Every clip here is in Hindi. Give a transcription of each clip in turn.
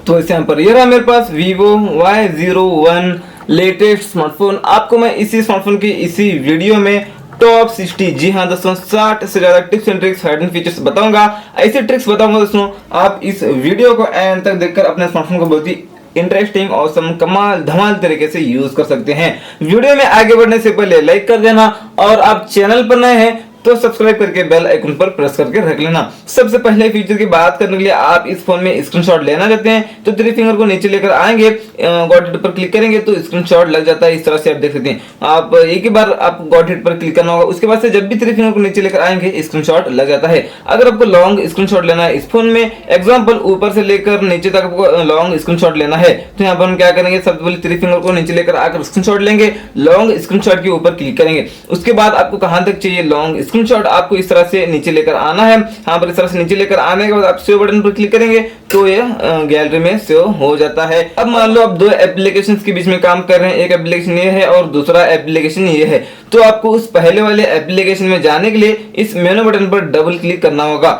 तो इस यहाँ पर ये रहा मेरे पास Vivo Y01 लेटेस्ट स्मार्टफोन। आपको मैं इसी स्मार्टफोन की इसी वीडियो में टॉप 60, जी हाँ दोस्तों, 60 से ज्यादा tips and tricks, hidden features बताऊंगा। ऐसे ट्रिक्स बताऊंगा दोस्तों, आप इस वीडियो को एंड तक देखकर अपने स्मार्टफोन को बहुत ही इंटरेस्टिंग और कमाल धमाल तरीके से यूज कर सकते हैं। वीडियो में आगे बढ़ने से पहले लाइक कर देना, और आप चैनल पर नए हैं तो सब्सक्राइब करके बेल आइकन पर प्रेस करके रख लेना। सबसे पहले फीचर की बात करने के लिए आप इस फोन में स्क्रीनशॉट लेना चाहते हैं तो थ्री फिंगर को नीचे लेकर आएंगे, गॉट हिट पर क्लिक करेंगे तो स्क्रीनशॉट लग जाता है। इस तरह से आप देख सकते हैं। आप एक ही बार आप गॉट हिट पर क्लिक करना होगा, उसके बाद से जब भी थ्री फिंगर को नीचे लेकर आएंगे स्क्रीनशॉट लग जाता है। अगर आपको लॉन्ग स्क्रीनशॉट लेना है इस फोन में, एग्जाम्पल ऊपर से लेकर नीचे तक आपको लॉन्ग स्क्रीनशॉट लेना है, तो यहाँ पर हम क्या करेंगे, सबसे पहले थ्री फिंगर को नीचे लेकर आकर स्क्रीनशॉट लेंगे, लॉन्ग स्क्रीनशॉट के ऊपर क्लिक करेंगे। उसके बाद आपको कहां तक चाहिए लॉन्ग स्क्रीनशॉट, आपको इस तरह से नीचे लेकर आना है। यहाँ पर इस तरह से नीचे लेकर आने के बाद आप सेव बटन पर क्लिक करेंगे तो ये गैलरी में सेव हो जाता है। अब मान लो आप दो एप्लीकेशंस के बीच में काम कर रहे हैं, एक एप्लीकेशन ये है और दूसरा एप्लीकेशन ये है, तो आपको उस पहले वाले एप्लीकेशन में जाने के लिए इस मेनू बटन पर डबल क्लिक करना होगा,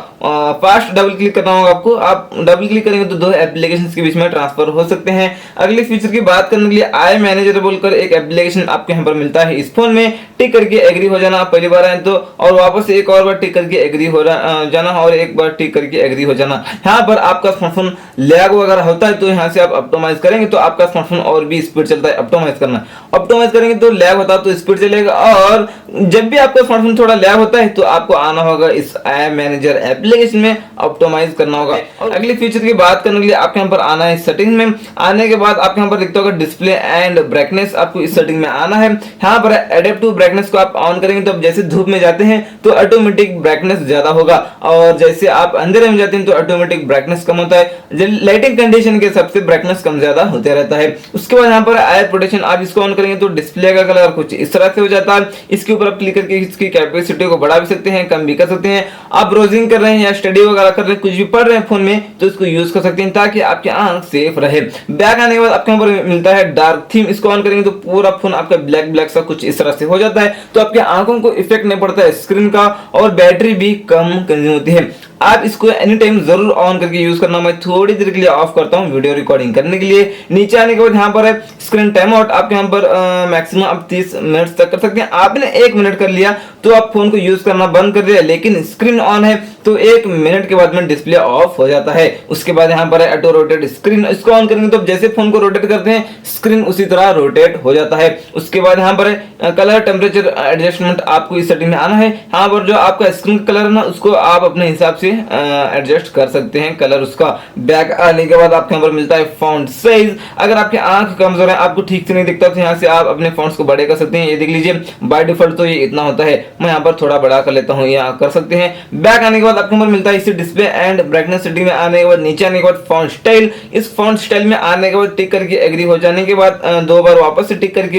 फास्ट डबल क्लिक करना होगा आपको। आप डबल क्लिक करेंगे तो दो एप्लीकेशंस के बीच में ट्रांसफर हो सकते हैं। अगले फीचर की बात करने के लिए आई मैनेजर बोलकर एक एप्लीकेशन आपको यहाँ पर मिलता है। इस फोन में टिक करके एग्री हो जाना, पहली बार आए तो, और वापस एक और बार टिक करके एग्री हो जाना, और एक बार टिक करके एग्री हो जाना। यहाँ पर आपका स्मार्टफोन लैग वगैरह होता है तो यहाँ से आप ऑप्टिमाइज करेंगे तो आपका स्मार्टफोन और भी स्पीड चलता है। ऑप्टिमाइज करना, ऑप्टिमाइज करेंगे तो लैग होता है तो स्पीड चलेगा, और जब भी आपका स्मार्टफोन थोड़ा लैग होता है तो आपको आना होगा इस आई मैनेजर एप्लीकेशन में, ऑप्टिमाइज करना होगा। और अगली फीचर की बात करने के लिए आपके यहाँ पर आना है सेटिंग में। आने के बाद आपके यहाँ पर दिखता होगा डिस्प्ले एंड ब्राइटनेस, आपको इस सेटिंग में आना है। यहाँ पर एडेप्टिव ब्राइटनेस को आप ऑन करेंगे तो जैसे धूप में जाते हैं तो ऑटोमेटिक ब्राइटनेस ज्यादा होगा, और जैसे आप अंधेरे में जाते हैं तो ऑटोमेटिक ब्राइटनेस कम होता है। लाइटिंग कंडीशन के हिसाब से ब्राइटनेस कम ज्यादा होते रहता है। उसके बाद यहाँ पर आई प्रोटेक्शन, आप इसको ऑन करेंगे तो डिस्प्ले का कलर कुछ इस तरह से हो जाता है। इसके ऊपर आप क्लिक करके इसकी कैपेसिटी को बढ़ा भी सकते हैं, कम भी कर सकते हैं। आप ब्राउजिंग कर रहे हैं या स्टडी वगैरह कर रहे हैं, कुछ भी पढ़ रहे हैं फोन में, तो इसको यूज कर सकते हैं ताकि आपकी आंख सेफ रहे। बैक आने के बाद आपके यहाँ पर मिलता है डार्क थीम, इसको ऑन करेंगे तो पूरा फोन आपका ब्लैक ब्लैक सा कुछ इस तरह से हो जाता है, तो आपकी आंखों को इफेक्ट नहीं पड़ता है स्क्रीन का, और बैटरी भी कम कंज्यूम होती है। आप इसको एनी टाइम जरूर ऑन करके यूज करना। मैं थोड़ी देर के लिए ऑफ करता हूँ वीडियो रिकॉर्डिंग करने के लिए। नीचे आने के बाद यहाँ पर है स्क्रीन टाइम आउट, आपके यहाँ पर मैक्सिमम आप 30 मिनट तक कर सकते हैं। आपने 1 मिनट कर लिया तो आप फोन को यूज करना बंद कर दिया, लेकिन स्क्रीन ऑन है तो 1 मिनट के बाद में डिस्प्ले ऑफ हो जाता है। उसके बाद यहाँ पर है ऑटो रोटेट स्क्रीन, इसको ऑन करेंगे तो जैसे फोन को रोटेट करते हैं स्क्रीन उसी तरह रोटेट हो जाता है। उसके बाद यहाँ पर है कलर टेम्परेचर एडजस्टमेंट, आपको इस सेटिंग में आना है। यहाँ पर जो आपका स्क्रीन कलर है ना, उसको आप अपने हिसाब से एडजस्ट कर सकते हैं कलर उसका। बैक आने के बाद आपके यहाँ पर मिलता है फॉन्ट साइज, अगर आपकी आंख कमजोर है, आपको ठीक से नहीं दिखता तो यहाँ से आप अपने फॉन्ट्स को बड़े कर सकते हैं। ये देख लीजिए बाय डिफॉल्ट तो ये इतना होता है, मैं यहाँ पर थोड़ा बड़ा कर लेता हूँ, यहाँ कर सकते हैं। बैक आने के बाद आपके यहाँ पर मिलता है इसे डिस्प्ले एंड ब्राइटनेस सेटिंग में आने के बाद नीचे आने के बाद फॉन्ट स्टाइल, इस फॉन्ट स्टाइल में आने के बाद टिक करके एग्री हो जाने के बाद 2 बार वापस से टिक करके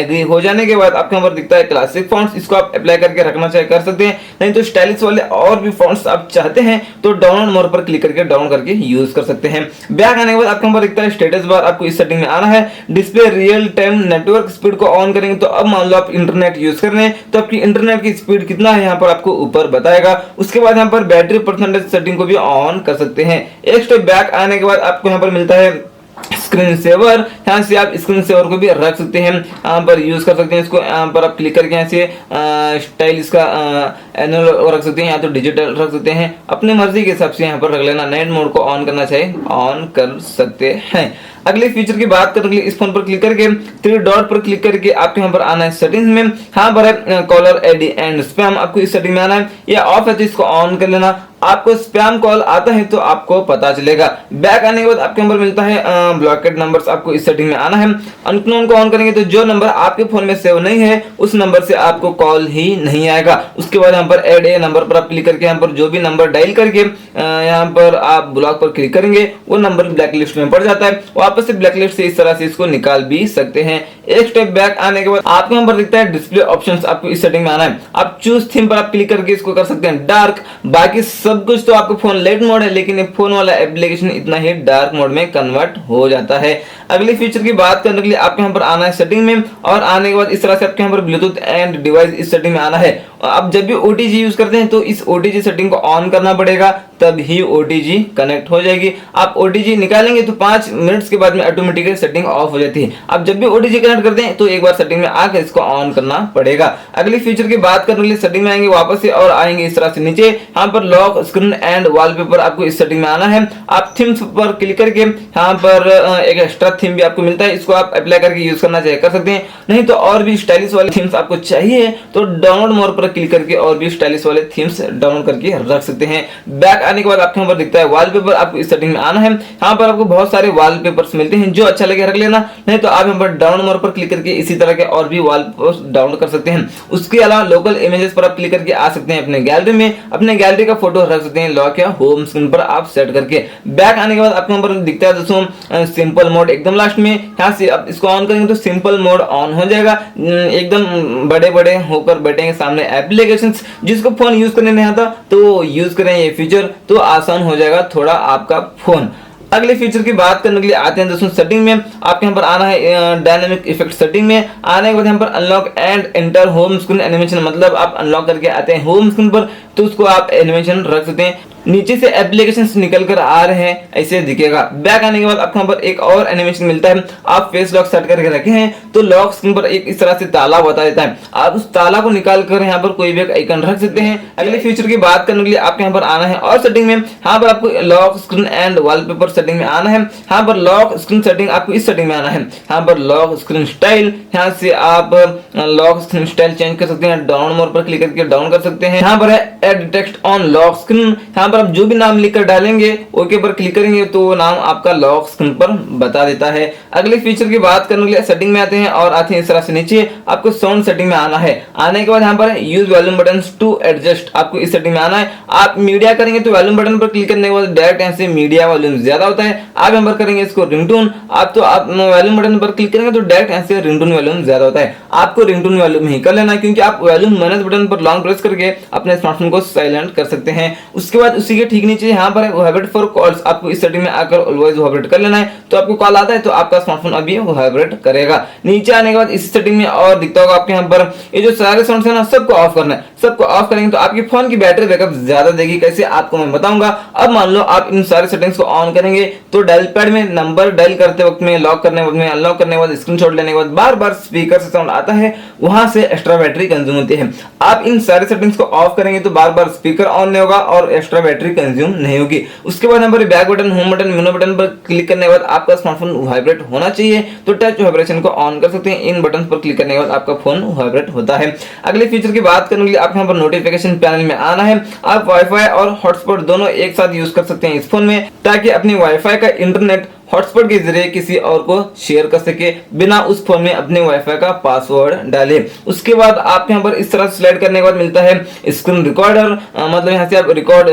एग्री हो जाने के बाद आपके यहाँ पर दिखता है क्लासिक फॉन्ट्स, इसको आप अप्लाई करके रखना चाहे कर सकते हैं, नहीं तो स्टाइलिश वाले और भी फॉन्ट्स आप चाहते हैं तो डाउनलोड मोर पर क्लिक करके डाउन करके यूज कर सकते हैं। बैक आने के बाद आपके यहाँ पर दिखता है स्टेटस बार, आपको इस सेटिंग में आना है। Display real time network speed को ऑन करेंगे तो अब मान लो आप इंटरनेट यूज कर रहे हैं तो आपकी इंटरनेट की स्पीड कितना है यहाँ पर आपको ऊपर बताएगा। उसके बाद यहाँ पर बैटरी परसेंटेज सेटिंग को भी ऑन कर सकते हैं। एक स्टेप बैक आने के बाद आपको यहाँ पर मिलता है स्क्रीन सेवर, यहाँ से आप स्क्रीन सेवर को भी रख सकते हैं, यहाँ पर यूज कर सकते हैं। इसको यहाँ पर आप क्लिक करके यहाँ से स्टाइल इसका एनुअल रख सकते हैं या तो डिजिटल रख सकते हैं, अपनी मर्जी के हिसाब से यहाँ पर रख लेना। नाइट मोड को ऑन करना चाहिए ऑन कर सकते हैं। अगले फीचर की बात करने के लिए इस फोन पर क्लिक करके 3 डॉट पर क्लिक करके आपके यहाँ पर आना है सेटिंग्स में। यहाँ पर है कॉलर आईडी एंड स्पैम, आपको इस सेटिंग में आना है, ये ऑफ है तो इसको ऑन कर लेना। आपको स्पैम कॉल आता है तो आपको पता चलेगा। बैक आने के बाद आपके नंबर मिलता है ब्लॉकेड नंबर्स, आपको इस सेटिंग में आना है। अननोन को ऑन करेंगे तो जो नंबर आपके फोन में सेव नहीं है उस नंबर से आपको कॉल ही नहीं आएगा। उसके बाद यहाँ पर ऐड ए नंबर पर आप क्लिक करके यहाँ पर जो भी नंबर डायल करके यहाँ पर आप ब्लॉक पर क्लिक करेंगे वो नंबर ब्लैक लिस्ट में पड़ जाता है, वापस से ब्लैक लिस्ट से इस तरह से इसको निकाल भी सकते हैं। एक स्टेप बैक आने के बाद आपके यहाँ पर दिखता है डिस्प्ले ऑप्शंस, आपको इस सेटिंग में आना है। आप चूज थीम पर आप क्लिक करके इसको कर सकते हैं डार्क, बाकी सब कुछ तो आपका फोन लाइट मोड है लेकिन ये फोन वाला एप्लीकेशन इतना ही डार्क मोड में कन्वर्ट हो जाता है। अगली फीचर की बात करने के लिए आपके यहाँ पर आना है सेटिंग में, और आने के बाद इस तरह से आपके यहाँ पर ब्लूटूथ एंड डिवाइस इस सेटिंग में आना है। आप जब भी OTG यूज करते हैं तो इस OTG सेटिंग को ऑन करना पड़ेगा, तब ही OTG कनेक्ट हो जाएगी। आप OTG निकालेंगे तो 5 मिनट्स के बाद में ऑटोमेटिकली सेटिंग ऑफ हो जाती है। आप जब भी OTG कनेक्ट करते हैं तो एक बार सेटिंग में आकर इसको ऑन करना पड़ेगा। अगली फीचर की बात करने के लिए सेटिंग में आएंगे वापस से और आएंगे इस तरह से नीचे, यहाँ पर लॉक स्क्रीन एंड वॉलपेपर आपको इस सेटिंग में आना है। आप थीम्स पर क्लिक करके यहाँ पर एक एक्स्ट्रा थीम भी आपको मिलता है, इसको आप अप्लाई करके यूज करना चाहिए कर सकते हैं। नहीं तो और भी स्टाइलिश वाले थीम्स आपको चाहिए तो डाउनलोड मोर पर क्लिक करके और भी स्टाइलिश वाले थीम्स डाउनलोड करके रख सकते हैं। बैक आने के बाद आपके यहाँ पर दिखता है वॉलपेपर, आपको इस सेटिंग में आना है। यहाँ पर आपको बहुत सारे वॉलपेपर्स मिलते हैं, जो अच्छा लगे रख लेना, नहीं तो आप यहाँ पर डाउनलोड मोर पर क्लिक करके इसी तरह के और भी वॉलपेपर्स डाउनलोड कर सकते हैं। उसके अलावा लोकल इमेजेस पर आप क्लिक करके आ सकते हैं अपने गैलरी में, अपने गैलरी का फोटो रख सकते हैं लॉक या होम स्क्रीन पर आप सेट करके। बैक आने के बाद आपको यहाँ पर दिखता है दोस्तों सिंपल मोड एकदम लास्ट में, यहाँ से आप इसको ऑन करेंगे तो सिंपल मोड ऑन हो जाएगा। एकदम बड़े बड़े होकर बैठेंगे सामने एप्लीकेशंस, जिसको फोन यूज करने नहीं आता तो यूज करें ये फीचर, तो आसान हो जाएगा थोड़ा आपका फोन। अगले फीचर की बात करने के लिए आते हैं दोस्तों सेटिंग में। आपके यहाँ पर आना है डायनामिक इफेक्ट सेटिंग में। आने के बाद यहाँ पर unlock and enter home screen animation, मतलब आप अनलॉक करके आते हैं होम स्क्रीन पर तो उसको आप एनिमेशन रख सकते हैं। नीचे से एप्लीकेशंस निकल कर आ रहे हैं ऐसे दिखेगा। बैक आने के बाद आपको यहाँ पर एक और एनिमेशन मिलता है। आप फेस लॉक सेट करके रखे हैं तो लॉक स्क्रीन पर एक इस तरह से ताला बता देता है, आप उस ताला को निकाल कर यहाँ पर कोई भी एक आइकन रख सकते हैं। अगले फीचर की बात करने के लिए आपके यहाँ पर आना है और सेटिंग में, यहाँ पर आपको lock screen and wallpaper setting में आना है। यहाँ पर लॉक स्क्रीन सेटिंग आपको इस सेटिंग में आना है। यहाँ पर लॉक स्क्रीन स्टाइल, यहाँ से आप लॉक स्क्रीन स्टाइल चेंज कर सकते हैं, डाउन मोड पर क्लिक करके डाउन कर सकते हैं। यहाँ पर है add text on lock screen, यहाँ पर आप जो भी नाम लिखकर डालेंगे ओके पर क्लिक करेंगे तो वो नाम आपका लॉक स्क्रीन पर बता देता है। अगले फीचर की बात करने के लिए सेटिंग में आते हैं और आते हैं इस तरह से नीचे, आपको साउंड सेटिंग में आना है। आने के बाद यहाँ पर use volume buttons to adjust, आपको इस सेटिंग में आना है। आप मीडिया करेंगे तो वॉल्यूम बटन पर क्लिक करने के बाद डायरेक्ट यहाँ से मीडिया वॉल्यूम ज्यादा होता है। आप यहाँ पर करेंगे इसको रिंगटोन, आप वॉल्यूम बटन पर क्लिक करेंगे तो डायरेक्ट यहाँ से रिंगटोन वॉल्यूम ज्यादा होता है। आपको रिंगटोन वॉल्यूम ही कर लेना, क्योंकि आप वॉल्यूम माइनस बटन पर लॉन्ग प्रेस करके अपने स्मार्टफोन को साइलेंट कर सकते हैं। उसके बाद उसी के ठीक नीचे यहाँ पर वाइब्रेट फॉर कॉल्स, आपको इस सेटिंग में आकर ऑलवेज वाइब्रेट कर लेना है। तो आपको कॉल आता है तो आपका स्मार्टफोन अभी वाइब्रेट करेगा। नीचे आने के बाद इस सेटिंग में और दिखता होगा आपके यहाँ पर ये जो सारे साउंड्स है ना सबको ऑफ करना है। सबको ऑफ करेंगे तो आपके फोन की बैटरी बैकअप ज्यादा देगी। कैसे आपको मैं बताऊंगा। अब मान लो आप इन सारे सेटिंग्स को ऑन करेंगे तो डायल पैड में नंबर डायल करते वक्त में, लॉक करने वक्त में, अनलॉक करने के बाद, स्क्रीनशॉट लेने के बाद बार बार स्पीकर से साउंड आता है, वहां से एक्स्ट्रा बैटरी कंज्यूम होती है। आप इन सारे सेटिंग्स को ऑफ करेंगे तो बार बार स्पीकर ऑन नहीं होगा और एक्स्ट्रा बैटरी कंज्यूम नहीं होगी। उसके बाद यहाँ पर बैक बटन, होम बटन, मेनू बटन पर क्लिक करने के बाद आपका स्मार्टफोन वाइब्रेट होना चाहिए तो टच वाइब्रेशन को ऑन कर सकते हैं। इन बटन पर क्लिक करने के बाद आपका फोन वाइब्रेट होता है। अगले फीचर की बात करने के लिए आप यहाँ पर नोटिफिकेशन पैनल में आना है। आप वाईफाई और हॉटस्पॉट दोनों एक साथ यूज कर सकते हैं इस फोन में, ताकि अपनी वाईफाई का इंटरनेट हॉटस्पॉट के जरिए किसी और को शेयर कर सके बिना उस फोन में अपने वाईफाई का पासवर्ड डाले। उसके बाद आप यहाँ पर इस तरह स्लाइड करने के बाद मिलता है स्क्रीन रिकॉर्डर, मतलब यहाँ से आप रिकॉर्ड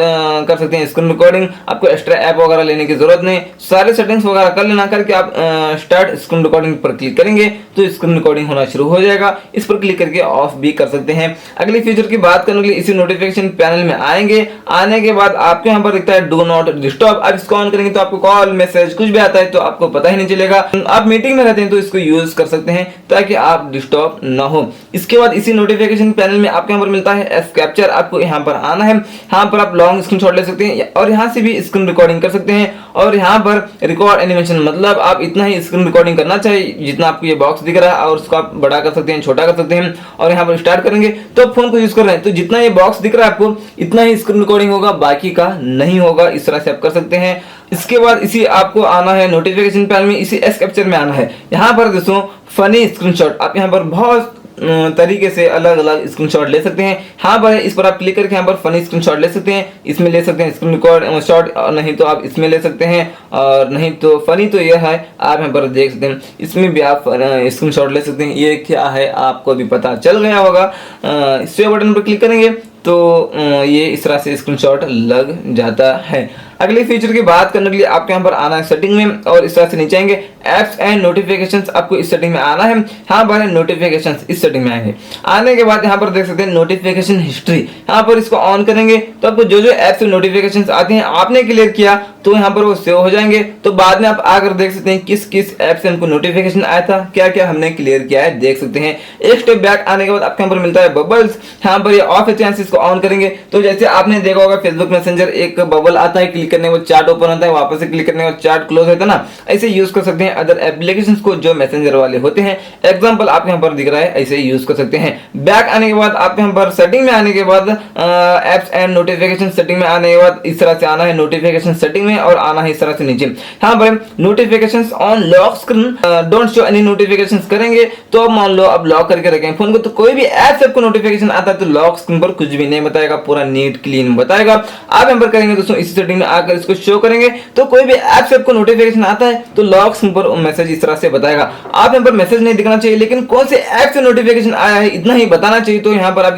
कर सकते हैं स्क्रीन रिकॉर्डिंग। आपको एक्स्ट्रा ऐप वगैरह लेने की जरूरत नहीं, सारे सेटिंग्स वगैरह कर लेना। करके आप स्टार्ट स्क्रीन रिकॉर्डिंग पर क्लिक करेंगे तो स्क्रीन रिकॉर्डिंग होना शुरू हो जाएगा। इस पर क्लिक करके ऑफ भी कर सकते हैं। अगले फीचर की बात करने के लिए इसी नोटिफिकेशन पैनल में आएंगे। आने के बाद आपको यहाँ पर दिखता है डू नॉट डिस्टर्ब। आप इसको ऑन करेंगे तो आपको कॉल, मैसेज कुछ भी आता है तो आपको पता ही नहीं चलेगा। आप मीटिंग में रहते हैं तो इसको यूज कर सकते हैं ताकि आप डिस्टर्ब ना हो। इसके बाद इसी नोटिफिकेशन पैनल में आपको यहाँ पर मिलता है एफ कैप्चर। आपको यहाँ पर आना है। यहाँ पर आप लॉन्ग स्क्रीनशॉट ले सकते हैं और यहाँ से भी स्क्रीन रिकॉर्डिंग कर सकते हैं। और यहाँ पर रिकॉर्ड एनिमेशन, मतलब आप इतना ही स्क्रीन रिकॉर्डिंग करना चाहिए जितना आपको ये बॉक्स दिख रहा है, और उसको आप बड़ा कर सकते हैं, छोटा कर सकते हैं। और यहाँ पर स्टार्ट करेंगे तो फोन को यूज कर रहे हैं तो जितना ये बॉक्स दिख रहा है आपको इतना ही स्क्रीन रिकॉर्डिंग होगा, बाकी का नहीं होगा। इस तरह से आप कर सकते हैं। इसके बाद इसी आपको आना है नोटिफिकेशन पैनल में, इसी एस कैप्चर में आना है। यहाँ पर दोस्तों फनी स्क्रीनशॉट, आप यहाँ पर बहुत तरीके से अलग अलग स्क्रीनशॉट ले सकते हैं। यहाँ पर इस पर आप क्लिक करके यहाँ पर फनी स्क्रीनशॉट ले सकते हैं। इसमें ले सकते हैं स्क्रीन रिकॉर्ड शॉट, और नहीं तो आप इसमें ले सकते हैं, और नहीं तो फनी तो यह है आप यहाँ पर देख सकते हैं, इसमें भी आप स्क्रीनशॉट ले सकते हैं। ये क्या है आपको भी पता चल गया होगा। सेव बटन पर क्लिक करेंगे तो ये इस तरह से स्क्रीनशॉट लग जाता है। अगले फीचर की बात करने के लिए आपको यहाँ पर आना है सेटिंग में और इस तरह से नीचे आएंगे एप्स एंड नोटिफिकेशंस, आपको इस सेटिंग में आना है। यहाँ पर नोटिफिकेशंस इस सेटिंग में आएंगे। आने के बाद यहाँ पर देख सकते हैं नोटिफिकेशन हिस्ट्री, यहाँ पर इसको ऑन करेंगे तो आपको जो जो एप्स नोटिफिकेशंस आते हैं आपने क्लियर किया तो यहाँ पर वो सेव हो जाएंगे। तो बाद में आप आकर देख सकते हैं किस किस ऐप से हमको नोटिफिकेशन आया था, क्या क्या हमने क्लियर किया है देख सकते हैं। एक स्टेप बैक आने के बाद आपको यहाँ पर मिलता है बबल्स, यहाँ पर ये ऑफ है, इसको ऑन करेंगे तो जैसे आपने देखा होगा फेसबुक मैसेंजर एक बबल आता है, क्लिक करने के चैट ओपन होता है, वापस से क्लिक करने के चैट क्लोज होता है ना, ऐसे यूज कर सकते हैं अदर एप्लीकेशंस को जो मैसेंजर वाले होते हैं। एग्जांपल आपको यहाँ पर दिख रहा है, ऐसे यूज कर सकते हैं। बैक आने के बाद आप यहाँ पर सेटिंग में आने के बाद एप्स एंड नोटिफिकेशन सेटिंग में आने के बाद इस तरह से आना है नोटिफिकेशन सेटिंग में और आना है इस तरह से नीचे। यहाँ पर notifications on lock screen don't show any notifications करेंगे तो अब मान लो अब लॉक करके रखें फोन को, तो कोई भी ऐप से आपको नोटिफिकेशन आता है तो लॉक स्क्रीन पर कुछ भी नहीं बताएगा, पूरा नीट क्लीन बताएगा। आप यहाँ पर करेंगे दोस्तों इसी सेटिंग में आकर इसको शो करेंगे तो कोई भी ऐप से आपको नोटिफिकेशन आता है तो लॉक स्क्रीन पर मैसेज इस तरह से बताएगा। आप यहाँ पर मैसेज नहीं दिखना चाहिए लेकिन कौन से ऐप से नोटिफिकेशन आया है इतना ही बताना चाहिए। तो यहाँ पर आप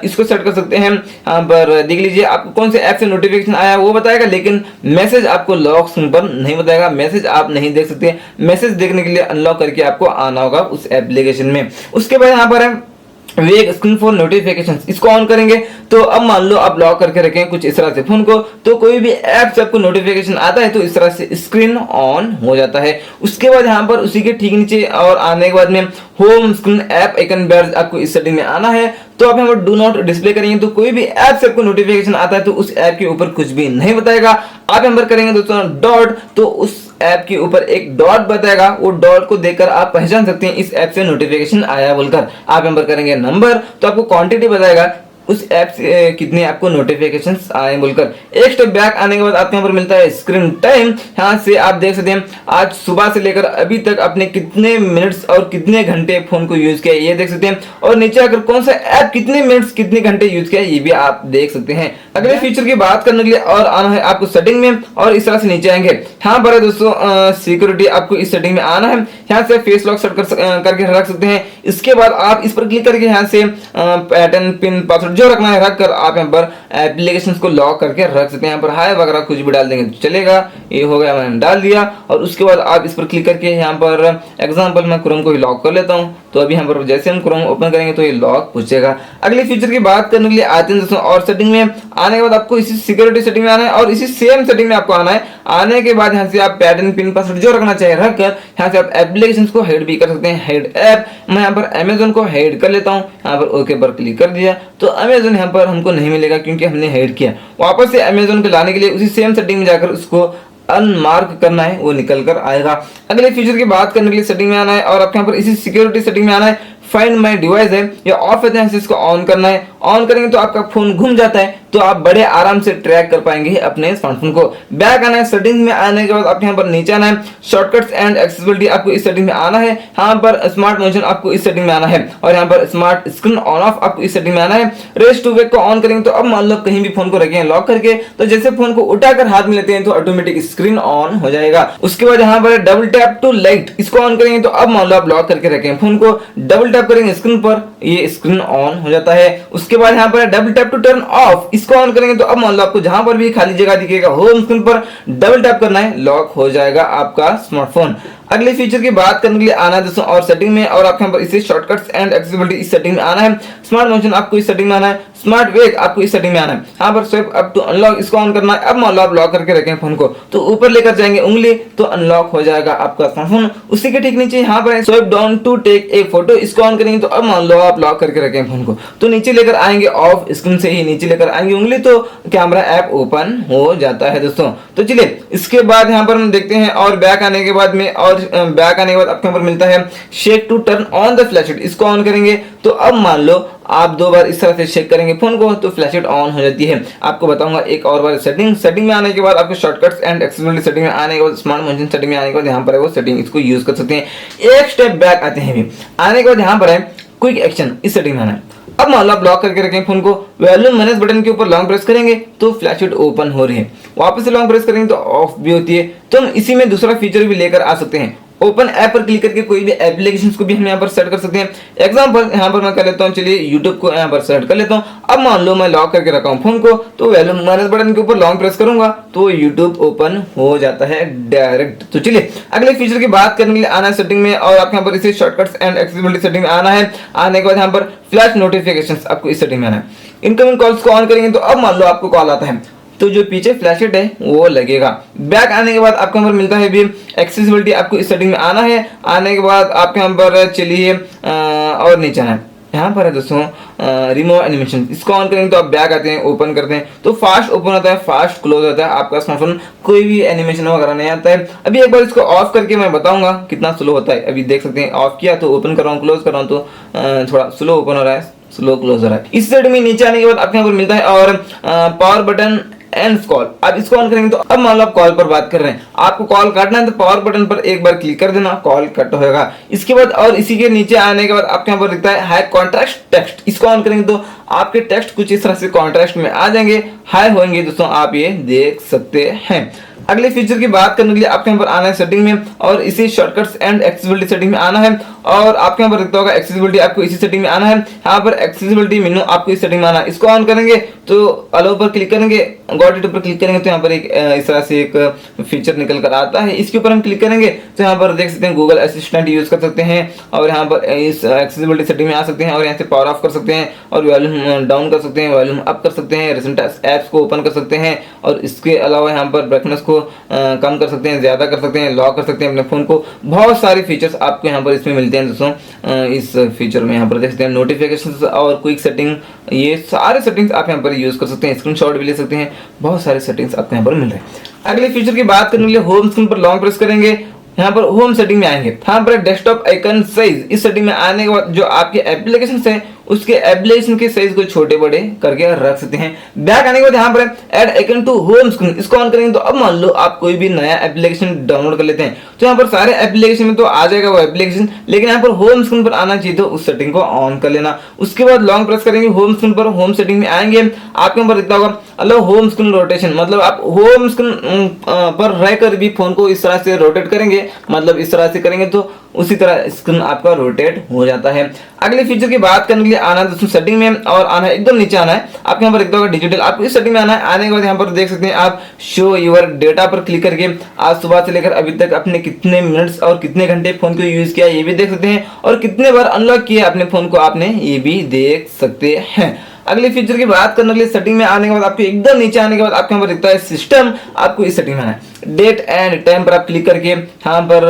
इसको सेट कर सकते हैं। यहाँ पर देख लीजिए आपको कौन से ऐप से नोटिफिकेशन आया है वो बताएगा लेकिन मैसेज आपको लॉक स्क्रीन पर नहीं बताएगा। मैसेज आप नहीं देख सकते, मैसेज देखने के लिए अनलॉक करके आपको आना होगा उस एप्लीकेशन में। उसके बाद यहाँ पर है वेक स्क्रीन फॉर नोटिफिकेशंस, इसको ऑन करेंगे तो अब मान लो आप लॉक करके रखें कुछ इस तरह से फोन को, तो कोई भी ऐप से आपको नोटिफिकेशन आता है तो इस तरह से स्क्रीन ऑन हो जाता है। उसके बाद यहाँ पर उसी के ठीक नीचे और आने के बाद में होम स्क्रीन ऐप आइकन बैर आपको इस सेटिंग में आना है। तो आप यहाँ पर डू नॉट डिस्प्ले करेंगे तो कोई भी ऐप से आपको नोटिफिकेशन आता है तो उस ऐप के ऊपर कुछ भी नहीं बताएगा। आप यहाँ पर करेंगे दोस्तों डॉट तो उस ऐप के ऊपर एक डॉट बताएगा, वो डॉट को देखकर आप पहचान सकते हैं इस ऐप से नोटिफिकेशन आया बोलकर। आप यहाँ पर करेंगे नंबर तो आपको क्वांटिटी बताएगा उस ऐप से कितने आपको नोटिफिकेशंस आए बोलकर। एक स्टेप बैक आने के बाद आपको यहाँ पर मिलता है स्क्रीन टाइम। यहाँ से आप देख सकते हैं आज सुबह से लेकर अभी तक आपने कितने मिनट्स और कितने घंटे फोन को यूज किया ये देख सकते हैं, और नीचे अगर कौन सा ऐप कितने मिनट्स कितने घंटे यूज किया ये भी आप देख सकते हैं। अगले फीचर की बात करने के लिए और आना है आपको सेटिंग में और इस तरह से नीचे आएंगे। यहाँ पर दोस्तों सिक्योरिटी आपको इस सेटिंग में आना है, यहाँ से फेस लॉक सेट करके रख सकते हैं। इसके बाद आप इस पर क्लिक करके यहाँ से पैटर्न पिन पासवर्ड जो रखना है रख कर आप यहाँ पर एप्लीकेशंस को लॉक करके रख सकते हैं। यहाँ पर हाय वगैरह कुछ भी डाल देंगे तो चलेगा, ये हो गया मैंने डाल दिया। और उसके बाद आप इस पर क्लिक करके यहाँ पर एग्जांपल मैं क्रोम को ही लॉक कर लेता हूँ, तो अभी यहाँ पर जैसे हम क्रोम ओपन करेंगे तो ये लॉक पूछेगा। अगले फीचर की बात करने के लिए आते हैं दोस्तों और सेटिंग में आने के बाद आपको इसी सिक्योरिटी सेटिंग में आना है और इसी सेम सेटिंग में आपको आना है। आने के बाद यहाँ से आप पैटर्न पिन पासवर्ड जो रखना चाहिए रख कर यहाँ से आप एप्लीकेशंस को हाइड भी कर सकते हैं। हाइड ऐप मैं यहाँ पर अमेजोन को हाइड कर लेता हूँ, यहाँ पर ओके पर क्लिक कर दिया तो अमेजोन यहाँ पर हमको नहीं मिलेगा क्योंकि हमने हाइड किया। वापस से अमेजोन को लाने के लिए उसी सेम सेटिंग में जाकर उसको अनमार्क करना है, वो निकल कर आएगा। अगले फीचर की बात करने के लिए सेटिंग में आना है और आपके यहाँ पर इसी सिक्योरिटी सेटिंग में आना है। फाइंड माई डिवाइस है या ऑफ है, इसको ऑन करना है। ऑन करेंगे तो आपका फोन घूम जाता है तो आप बड़े आराम से ट्रैक कर पाएंगे अपने स्मार्टफोन को। बैक आना है, सेटिंग्स में आने के बाद आपके यहाँ पर नीचे आना है। शॉर्टकट्स एंड एक्सेसिबिलिटी आपको इस सेटिंग में आना है। यहाँ पर स्मार्ट मोशन आपको इस सेटिंग में आना है और यहाँ पर स्मार्ट स्क्रीन ऑन ऑफ आपको इस सेटिंग में आना है। रेस्ट टू वेक को ऑन करेंगे तो अब मान लो कहीं भी फोन को रखें लॉक करके तो जैसे फोन को उठाकर हाथ में लेते हैं तो ऑटोमेटिक स्क्रीन ऑन हो जाएगा। उसके बाद यहाँ पर डबल टैप टू लाइट, इसको ऑन करेंगे तो अब मान लो आप लॉक करके रखें फोन को, डबल टैप करेंगे स्क्रीन पर ये स्क्रीन ऑन हो जाता है। उसके बाद यहाँ पर double tap to turn off, इसको ऑन करेंगे तो अब मान लो आपको जहां पर भी खाली जगह दिखेगा होम स्क्रीन पर डबल टैप करना है, लॉक हो जाएगा आपका स्मार्टफोन। अगले फीचर की बात करने के लिए आना है दोस्तों और सेटिंग में और आपके यहाँ पर इसे शॉर्टकट्स एंड एक्सेसिबिलिटी इस सेटिंग में आना है। स्मार्ट मोशन आपको इस सेटिंग में आना है। स्मार्ट वेक आपको इस सेटिंग में आना है। यहाँ पर स्वाइप अप टू अनलॉक इसको ऑन करना है। अब मान लो आप लॉक करके रखें फोन को तो ऊपर लेकर जाएंगे उंगली तो अनलॉक हो जाएगा आपका स्मार्टफोन। उसी के ठीक नीचे यहाँ पर swipe down to take a photo, इसको ऑन करेंगे तो अब मान लो आप लॉक करके रखें फोन को तो नीचे लेकर आएंगे, ऑफ स्क्रीन से ही नीचे लेकर आएंगे उंगली तो कैमरा ऐप ओपन हो जाता है दोस्तों। तो चलिए इसके बाद यहाँ पर हम देखते हैं और बैक आने के बाद में और बैक आने के बाद आपके यहाँ पर मिलता है shake to turn on the flash light, इसको ऑन करेंगे तो अब मान लो आप दो बार इस तरह से शेक करेंगे फोन को तो फ्लैश लाइट ऑन हो जाती है। आपको बताऊंगा एक और बार सेटिंग में आने के बाद आपको शॉर्टकट्स एंड एक्सेसिबिलिटी सेटिंग में आने के बाद स्मार्ट मोशन सेटिंग में आने के बाद यहाँ पर है वो सेटिंग, इसको यूज कर सकते हैं। एक स्टेप बैक आते हैं, आने के बाद यहाँ पर है क्विक एक्शन, इस सेटिंग में आना है। अब मान लो आप लॉक करके रखें फोन को, वॉल्यूम माइनस बटन के ऊपर लॉन्ग प्रेस करेंगे तो फ्लैश लाइट ओपन हो रही है, वापस से लॉन्ग प्रेस करेंगे तो ऑफ भी होती है। तो हम इसी में दूसरा फीचर भी लेकर आ सकते हैं, ओपन ऐप पर क्लिक करके कोई भी एप्लीकेशन को भी हम यहाँ पर सेट कर सकते हैं। एग्जाम्पल यहाँ पर मैं कर लेता हूँ, चलिए यूट्यूब को यहाँ पर सेट कर लेता हूँ। अब मान लो मैं लॉक करके रखा हूँ फोन को, तो वॉल्यूम माइनस बटन के ऊपर लॉन्ग प्रेस करूंगा तो यूट्यूब ओपन हो जाता है डायरेक्ट। तो चलिए अगले फीचर की बात करने के लिए आना है सेटिंग में, और आपको यहाँ पर इसे शॉर्टकट्स एंड एक्सेसिबिलिटी सेटिंग में आना है। आने के बाद यहाँ पर फ्लैश नोटिफिकेशंस आपको इस सेटिंग में आना है। इनकमिंग कॉल्स को ऑन करेंगे तो अब मान लो आपको कॉल आता है तो जो पीछे फ्लैशलाइट है वो लगेगा। बैक आने के बाद आपको यहाँ पर मिलता है भी एक्सेसिबिलिटी, आपको इस सेटिंग में आना है। आने के बाद आपके यहाँ पर चलिए और नीचे आना है, यहाँ पर है दोस्तों रिमूव एनिमेशन, इसको ऑन करेंगे तो आप बैक आते हैं, ओपन करते हैं तो फास्ट ओपन होता है, फास्ट क्लोज होता है आपका स्मार्टफोन, कोई भी एनिमेशन वगैरह नहीं आता है। अभी एक बार इसको ऑफ करके मैं बताऊंगा कितना स्लो होता है। अभी देख सकते हैं ऑफ किया तो ओपन कर रहा हूँ, क्लोज कर रहा हूँ तो थोड़ा स्लो ओपन हो रहा है, स्लो क्लोज हो रहा है। इस साइड में नीचे आने के बाद आपको यहाँ पर मिलता है और पावर बटन एंड कॉल, आप इसको ऑन करेंगे तो अब मान लो आप कॉल पर बात कर रहे हैं, आपको कॉल काटना है तो पावर बटन पर एक बार क्लिक कर देना, कॉल कट होगा। इसके बाद और इसी के नीचे आने के बाद आपके यहाँ पर दिखता है हाई कॉन्ट्रास्ट टेक्स्ट, इसको ऑन करेंगे तो आपके टेक्स्ट कुछ इस तरह से कॉन्ट्रास्ट में आ जाएंगे, हाई होंगे दोस्तों, आप ये देख सकते हैं। अगले फीचर की बात करने के लिए आपके यहाँ पर आना है सेटिंग में, और इसी शॉर्टकट्स एंड एक्सेसिबिलिटी सेटिंग में आना है। और आपके यहाँ पर दिखता होगा एक्सेसिबिलिटी, आपको इसी सेटिंग में आना है। यहाँ पर एक्सेसिबिलिटी मेनू आपको इस सेटिंग में आना है, इसको ऑन करेंगे तो अलाउ पर क्लिक करेंगे, गॉट इट पर क्लिक करेंगे तो यहाँ पर एक इस तरह से एक फीचर निकल कर आता है। इसके ऊपर हम क्लिक करेंगे तो यहाँ पर देख सकते हैं गूगल असिस्टेंट यूज कर सकते हैं, और यहाँ पर इस एक्सेसिबिलिटी सेटिंग में आ सकते हैं, और यहाँ से पावर ऑफ कर सकते हैं, और वॉल्यूम डाउन कर सकते हैं, वॉल्यूम अप कर सकते हैं, रिसेंट एप्स को ओपन कर सकते हैं, और इसके अलावा यहाँ पर ब्राइटनेस को कम कर सकते हैं, ज्यादा कर सकते हैं, लॉक कर सकते हैं अपने फोन को। बहुत सारे फीचर्स आपको यहाँ पर इसमें मिलते हैं दोस्तों। इस फीचर में यहाँ पर देख सकते हैं नोटिफिकेशंस और क्विक सेटिंग, ये सारे सेटिंग्स आप यहाँ पर यूज कर सकते हैं, स्क्रीनशॉट भी ले सकते हैं, बहुत सारे सेटिंग्स आपको यहाँ पर मिल रहे हैं। अगले फीचर की बात करने के लिए होम स्क्रीन पर लॉन्ग प्रेस करेंगे, यहाँ पर होम सेटिंग में आएंगे, यहाँ पर डेस्कटॉप आइकन साइज, इस सेटिंग में आने के बाद जो आपके एप्लीकेशन है उसके एप्लीकेशन के साइज को छोटे बड़े करके रख सकते हैं। बैक आने के बाद यहाँ पर add icon to home screen, इसको ऑन करेंगे तो अब मान लो आप कोई भी नया एप्लीकेशन डाउनलोड कर लेते हैं तो यहाँ पर सारे एप्लीकेशन में तो आ जाएगा वो एप्लीकेशन, लेकिन यहाँ पर होम स्क्रीन पर आना चाहिए तो उस सेटिंग को ऑन कर लेना। उसके बाद लॉन्ग प्रेस करेंगे होम स्क्रीन पर, होम सेटिंग में आएंगे, आपके ऊपर दिखता होगा अलाउ होम स्क्रीन रोटेशन, मतलब आप होम स्क्रीन पर रहकर भी फोन को इस तरह से रोटेट करेंगे, मतलब इस तरह से करेंगे तो उसी तरह स्क्रीन आपका रोटेट हो जाता है। अगले फीचर की बात करने के लिए आना है दोस्तों सेटिंग में, और आना है एकदम नीचे आना है, आपके यहाँ पर दिखता होगा डिजिटल, आपको इस सेटिंग में आना है। आने के बाद यहाँ पर देख सकते हैं आप शो योर डेटा पर क्लिक करके आज सुबह से लेकर अभी तक अपने कितने मिनट्स और कितने घंटे फोन को यूज किया ये भी देख सकते हैं, और कितने बार अनलॉक किया अपने फोन को आपने ये भी देख सकते हैं। अगले फीचर की बात करने के लिए सेटिंग में आने के बाद आपको एकदम नीचे आने के बाद आपके यहाँ पर दिखता है सिस्टम, आपको इस सेटिंग में आना है। डेट एंड टाइम पर आप क्लिक करके यहाँ पर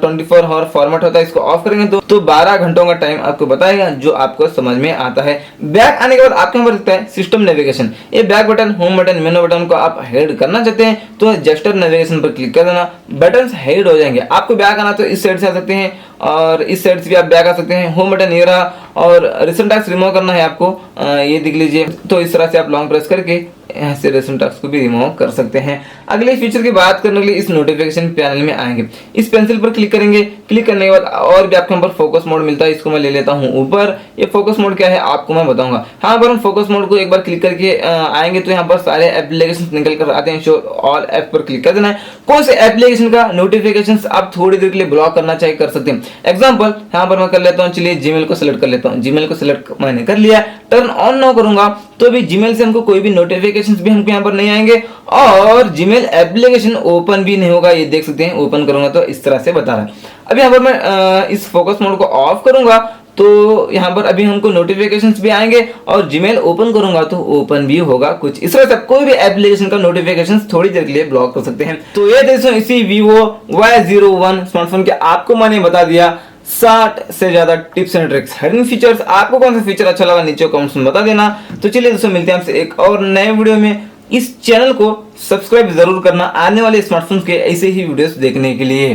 24 आवर फॉर्मेट होता है, इसको ऑफ करेंगे तो 12 घंटों का टाइम आपको बताएगा जो आपको समझ में आता है। बैक आने के बाद आपके यहाँ पर दिखता है सिस्टम नेविगेशन, ये बैक बटन, होम बटन, मेनू बटन को आप हाइड करना चाहते हैं तो जेस्टर नेविगेशन पर क्लिक कर देना, बटन हाइड हो जाएंगे। आपको बैक आना तो इस साइड से आ सकते हैं और इस साइड से भी आप बैक आ सकते हैं। होम बटन ये रहा, और रिसेंट टैक्स रिमूव करना है आपको, ये देख लीजिए, तो इस तरह से आप लॉन्ग प्रेस करके यहाँ से रिसेंट टैक्स को भी रिमूव कर सकते हैं। अगले फीचर की बात करने के लिए इस नोटिफिकेशन पैनल में आएंगे, इस पेंसिल पर क्लिक करेंगे, क्लिक करने के बाद और भी आपके यहाँ पर फोकस मोड मिलता है, इसको मैं ले लेता हूँ ऊपर। ये फोकस मोड क्या है आपको मैं बताऊंगा। यहाँ पर हम फोकस मोड को एक बार क्लिक करके आएंगे तो यहाँ पर सारे एप्लीकेशन निकल कर आते हैं, शो ऑल ऐप पर क्लिक कर देना है। कौन से एप्लीकेशन का नोटिफिकेशन आप थोड़ी देर के लिए ब्लॉक करना चाहिए कर सकते हैं। एग्जाम्पल यहाँ पर मैं कर लेता हूँ, चलिए जीमेल को सिलेक्ट कर लेता हूँ, जीमेल को सिलेक्ट मैंने कर लिया, टर्न ऑन ना करूंगा तो भी जीमेल से हमको कोई भी नोटिफिकेशन भी हमको यहाँ पर नहीं आएंगे, और जीमेल एप्लीकेशन ओपन भी नहीं होगा, ये देख सकते हैं। ओपन करूंगा तो इस तरह से बता रहा है। अब यहाँ पर मैं इस फोकस मोड को ऑफ करूंगा तो यहाँ पर अभी हमको नोटिफिकेशंस भी आएंगे, और जीमेल ओपन करूंगा तो ओपन भी होगा। कुछ इस तरह से कोई भी एप्लीकेशन का नोटिफिकेशंस थोड़ी देर के लिए ब्लॉक कर सकते हैं। तो ये दोस्तों इसी Vivo Y01 स्मार्टफोन के आपको मैंने बता दिया 60 से ज्यादा tips and tricks, hidden features. आपको कौन सा फीचर अच्छा लगा नीचे कमेंट्स में बता देना। तो चलिए दोस्तों मिलते हैं आपसे एक और नए वीडियो में। इस चैनल को सब्सक्राइब जरूर करना आने वाले स्मार्टफोन के ऐसे ही वीडियोस देखने के लिए।